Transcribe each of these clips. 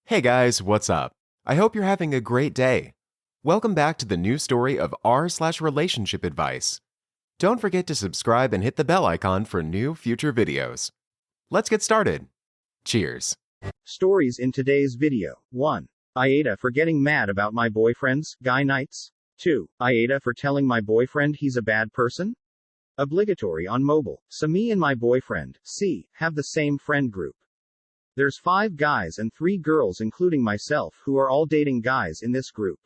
Hey guys, what's up? I hope you're having a great day. Welcome back to the new story of r/relationship advice. Don't forget to subscribe and hit the bell icon for new future videos. Let's get started. Cheers. Stories in today's video. 1. AITA for getting mad about my boyfriend's guy nights. 2. AITA for telling my boyfriend he's a bad person. Obligatory on mobile. So me and my boyfriend, C, have the same friend group. There's 5 guys and 3 girls including myself who are all dating guys in this group.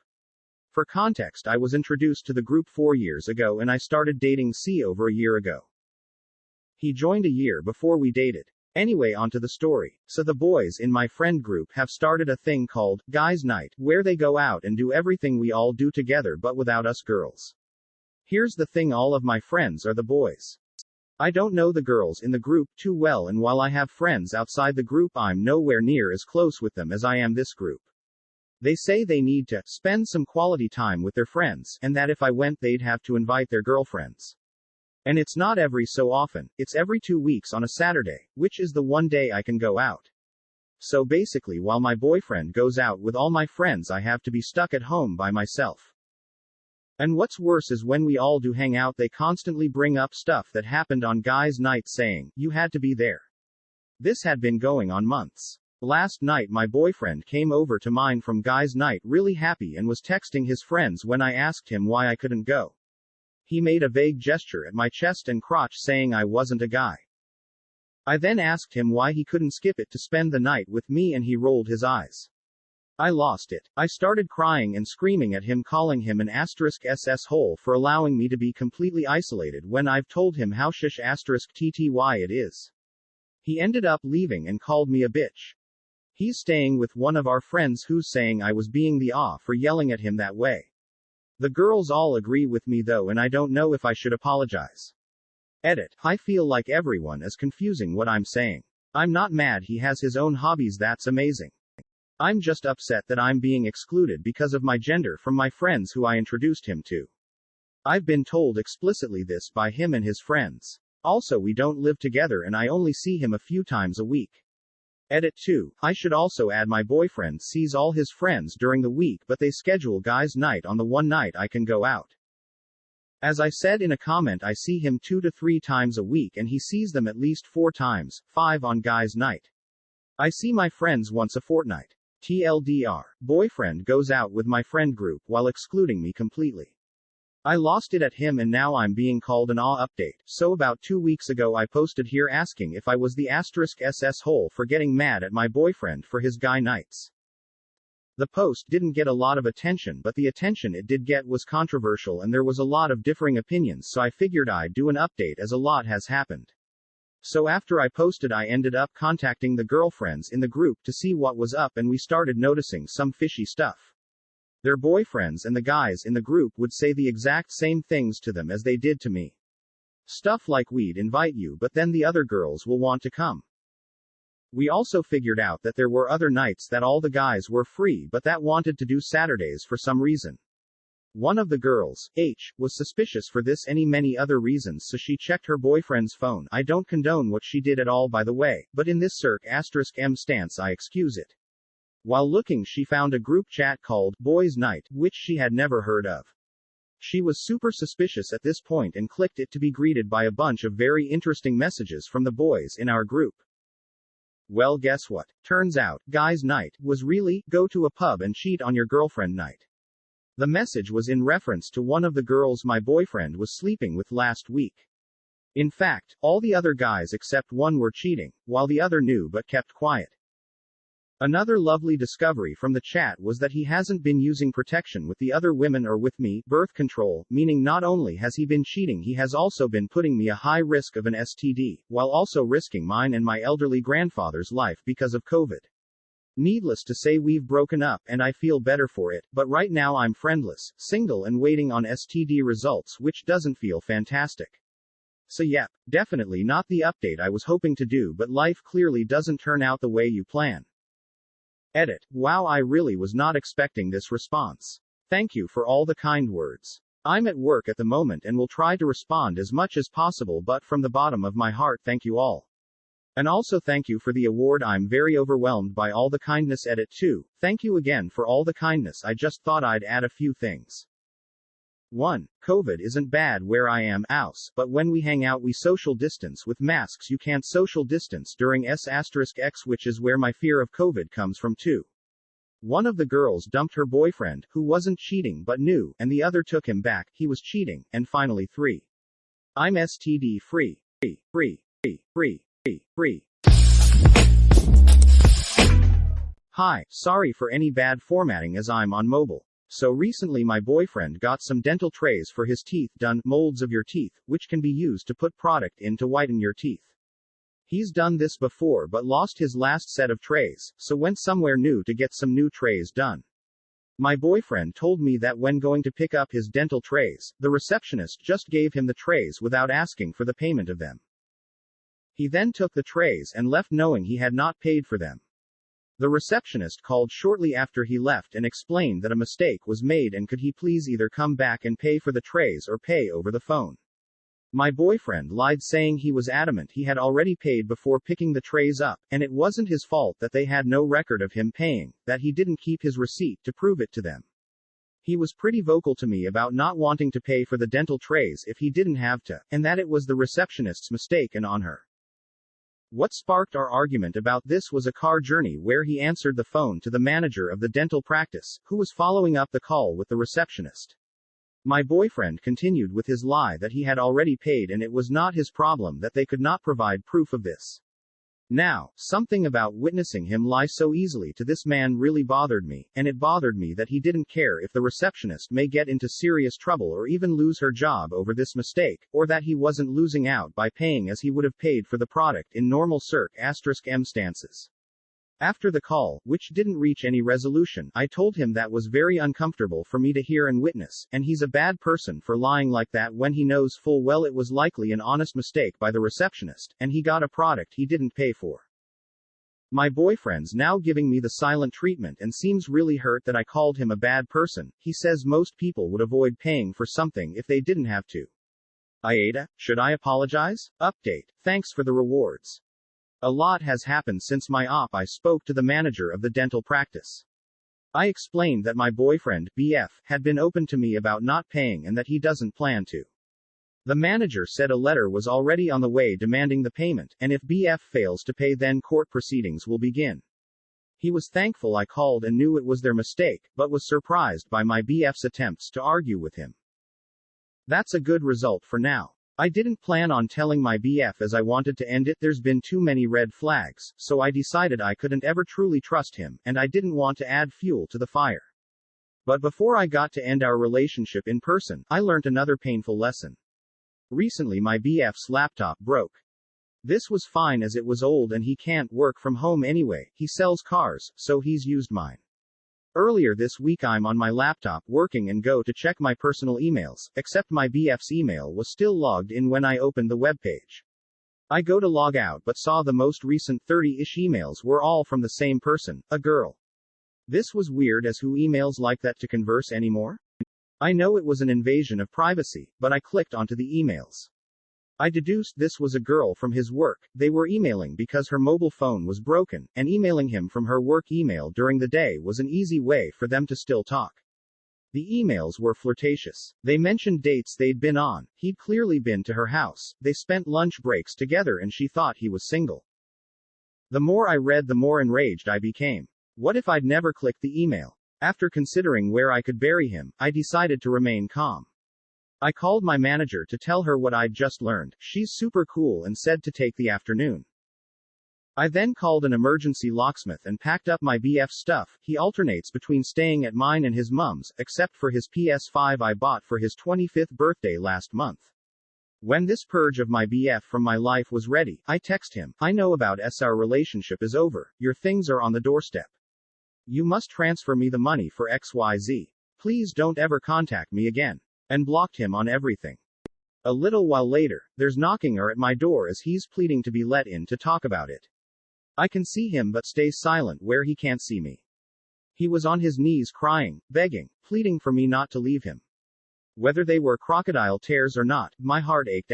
For context, I was introduced to the group 4 years ago and I started dating C over a year ago. He joined a year before we dated. Anyway, onto the story. So the boys in my friend group have started a thing called Guys Night, where they go out and do everything we all do together but without us girls. Here's the thing, all of my friends are the boys. I don't know the girls in the group too well, and while I have friends outside the group, I'm nowhere near as close with them as I am this group. They say they need to spend some quality time with their friends, and that if I went they'd have to invite their girlfriends. And it's not every so often, it's every 2 weeks on a Saturday, which is the one day I can go out. So basically, while my boyfriend goes out with all my friends, I have to be stuck at home by myself. And what's worse is when we all do hang out, they constantly bring up stuff that happened on Guys Night, saying, "You had to be there." This had been going on months. Last night my boyfriend came over to mine from Guys Night really happy and was texting his friends when I asked him why I couldn't go. He made a vague gesture at my chest and crotch saying I wasn't a guy. I then asked him why he couldn't skip it to spend the night with me and he rolled his eyes. I lost it. I started crying and screaming at him, calling him an *SS hole for allowing me to be completely isolated when I've told him how *TTY it is. He ended up leaving and called me a bitch. He's staying with one of our friends who's saying I was being the for yelling at him that way. The girls all agree with me though, and I don't know if I should apologize. Edit. I feel like everyone is confusing what I'm saying. I'm not mad, he has his own hobbies, that's amazing. I'm just upset that I'm being excluded because of my gender from my friends who I introduced him to. I've been told explicitly this by him and his friends. Also, we don't live together and I only see him a few times a week. Edit 2. I should also add my boyfriend sees all his friends during the week, but they schedule Guys Night on the one night I can go out. As I said in a comment, I see him 2 to 3 times a week and he sees them at least 4 times, 5 on Guys Night. I see my friends once a fortnight. TLDR. Boyfriend goes out with my friend group while excluding me completely. I lost it at him and now I'm being called an update. So about 2 weeks ago I posted here asking if I was the *SS hole for getting mad at my boyfriend for his guy nights. The post didn't get a lot of attention, but the attention it did get was controversial and there was a lot of differing opinions, so I figured I'd do an update as a lot has happened. So after I posted, I ended up contacting the girlfriends in the group to see what was up, and we started noticing some fishy stuff. Their boyfriends and the guys in the group would say the exact same things to them as they did to me. Stuff like, "We'd invite you, but then the other girls will want to come." We also figured out that there were other nights that all the guys were free but that wanted to do Saturdays for some reason. One of the girls, H, was suspicious for this and many other reasons, so she checked her boyfriend's phone. I don't condone what she did at all, by the way, but in this *M stance I excuse it. While looking, she found a group chat called Boys Night, which she had never heard of. She was super suspicious at this point and clicked it to be greeted by a bunch of very interesting messages from the boys in our group. Well, guess what? Turns out, Guys Night was really, go to a pub and cheat on your girlfriend night. The message was in reference to one of the girls my boyfriend was sleeping with last week. In fact, all the other guys except one were cheating, while the other knew but kept quiet. Another lovely discovery from the chat was that he hasn't been using protection with the other women or with me, birth control, meaning not only has he been cheating, he has also been putting me a high risk of an STD, while also risking mine and my elderly grandfather's life because of COVID. Needless to say, we've broken up, and I feel better for it, but right now I'm friendless, single and waiting on STD results, which doesn't feel fantastic. So yep, definitely not the update I was hoping to do, but life clearly doesn't turn out the way you plan. Edit. Wow, I really was not expecting this response. Thank you for all the kind words. I'm at work at the moment and will try to respond as much as possible, but from the bottom of my heart, thank you all. And also thank you for the award. I'm very overwhelmed by all the kindness. Edit 2. Thank you again for all the kindness. I just thought I'd add a few things. 1. COVID isn't bad where I am, ouse, but when we hang out we social distance with masks. You can't social distance during S**x, which is where my fear of COVID comes from. 2. One of the girls dumped her boyfriend, who wasn't cheating but knew, and the other took him back, he was cheating. And finally 3. I'm STD free. Free. Hi, sorry for any bad formatting as I'm on mobile. So recently my boyfriend got some dental trays for his teeth done, molds of your teeth, which can be used to put product in to whiten your teeth. He's done this before but lost his last set of trays, so went somewhere new to get some new trays done. My boyfriend told me that when going to pick up his dental trays, the receptionist just gave him the trays without asking for the payment of them. He then took the trays and left knowing he had not paid for them. The receptionist called shortly after he left and explained that a mistake was made and could he please either come back and pay for the trays or pay over the phone. My boyfriend lied, saying he was adamant he had already paid before picking the trays up, and it wasn't his fault that they had no record of him paying, that he didn't keep his receipt to prove it to them. He was pretty vocal to me about not wanting to pay for the dental trays if he didn't have to, and that it was the receptionist's mistake and on her. What sparked our argument about this was a car journey where he answered the phone to the manager of the dental practice, who was following up the call with the receptionist. My boyfriend continued with his lie that he had already paid and it was not his problem that they could not provide proof of this. Now, something about witnessing him lie so easily to this man really bothered me, and it bothered me that he didn't care if the receptionist may get into serious trouble or even lose her job over this mistake, or that he wasn't losing out by paying as he would have paid for the product in normal circ**m stances. After the call, which didn't reach any resolution, I told him that was very uncomfortable for me to hear and witness, and he's a bad person for lying like that when he knows full well it was likely an honest mistake by the receptionist, and he got a product he didn't pay for. My boyfriend's now giving me the silent treatment and seems really hurt that I called him a bad person. He says most people would avoid paying for something if they didn't have to. AITA, should I apologize? Update. Thanks for the rewards. A lot has happened since my op. I spoke to the manager of the dental practice. I explained that my boyfriend, BF, had been open to me about not paying and that he doesn't plan to. The manager said a letter was already on the way demanding the payment, and if BF fails to pay then court proceedings will begin. He was thankful I called and knew it was their mistake, but was surprised by my BF's attempts to argue with him. That's a good result for now. I didn't plan on telling my BF as I wanted to end it. There's been too many red flags, so I decided I couldn't ever truly trust him, and I didn't want to add fuel to the fire. But before I got to end our relationship in person, I learned another painful lesson. Recently my BF's laptop broke. This was fine as it was old and he can't work from home anyway, he sells cars, so he's used mine. Earlier this week I'm on my laptop working and go to check my personal emails, except my BF's email was still logged in when I opened the webpage. I go to log out but saw the most recent 30-ish emails were all from the same person, a girl. This was weird, as who emails like that to converse anymore? I know it was an invasion of privacy, but I clicked onto the emails. I deduced this was a girl from his work. They were emailing because her mobile phone was broken, and emailing him from her work email during the day was an easy way for them to still talk. The emails were flirtatious. They mentioned dates they'd been on, he'd clearly been to her house, they spent lunch breaks together and she thought he was single. The more I read the more enraged I became. What if I'd never clicked the email? After considering where I could bury him, I decided to remain calm. I called my manager to tell her what I'd just learned. She's super cool and said to take the afternoon. I then called an emergency locksmith and packed up my BF's stuff. He alternates between staying at mine and his mum's, except for his PS5 I bought for his 25th birthday last month. When this purge of my BF from my life was ready, I text him, I know about our relationship is over, your things are on the doorstep. You must transfer me the money for XYZ. Please don't ever contact me again. And blocked him on everything. A little while later, there's knocking at my door as he's pleading to be let in to talk about it. I can see him but stays silent where he can't see me. He was on his knees crying, begging, pleading for me not to leave him. Whether they were crocodile tears or not, my heart ached.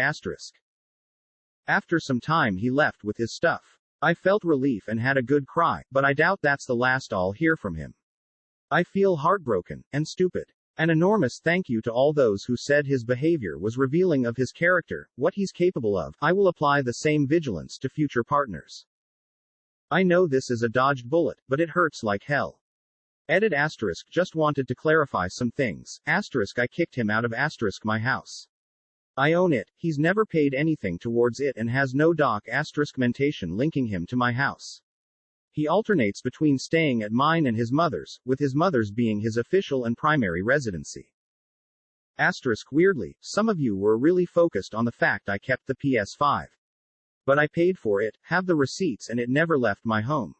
After some time he left with his stuff. I felt relief and had a good cry, but I doubt that's the last I'll hear from him. I feel heartbroken and stupid. An enormous thank you to all those who said his behavior was revealing of his character, what he's capable of. I will apply the same vigilance to future partners. I know this is a dodged bullet, but it hurts like hell. Edit asterisk just wanted to clarify some things. Asterisk I kicked him out of asterisk my house. I own it, he's never paid anything towards it and has no doc asterisk mentation linking him to my house. He alternates between staying at mine and his mother's, with his mother's being his official and primary residency. Asterisk weirdly, some of you were really focused on the fact I kept the PS5. But I paid for it, have the receipts, and it never left my home.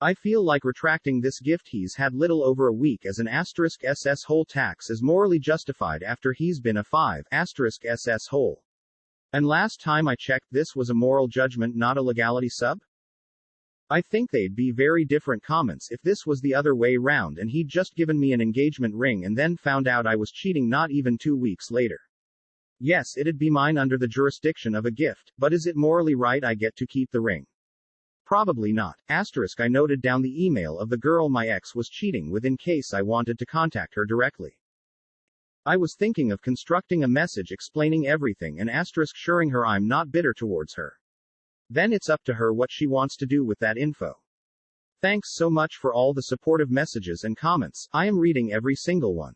I feel like retracting this gift. He's had little over a week as an asterisk SS whole tax is morally justified after he's been a 5 asterisk SS whole. And last time I checked this was a moral judgment, not a legality sub? I think they'd be very different comments if this was the other way round and he'd just given me an engagement ring and then found out I was cheating not even 2 weeks later. Yes, it'd be mine under the jurisdiction of a gift, but is it morally right I get to keep the ring? Probably not. Asterisk I noted down the email of the girl my ex was cheating with in case I wanted to contact her directly. I was thinking of constructing a message explaining everything and asterisk assuring her I'm not bitter towards her. Then it's up to her what she wants to do with that info. Thanks so much for all the supportive messages and comments. I am reading every single one.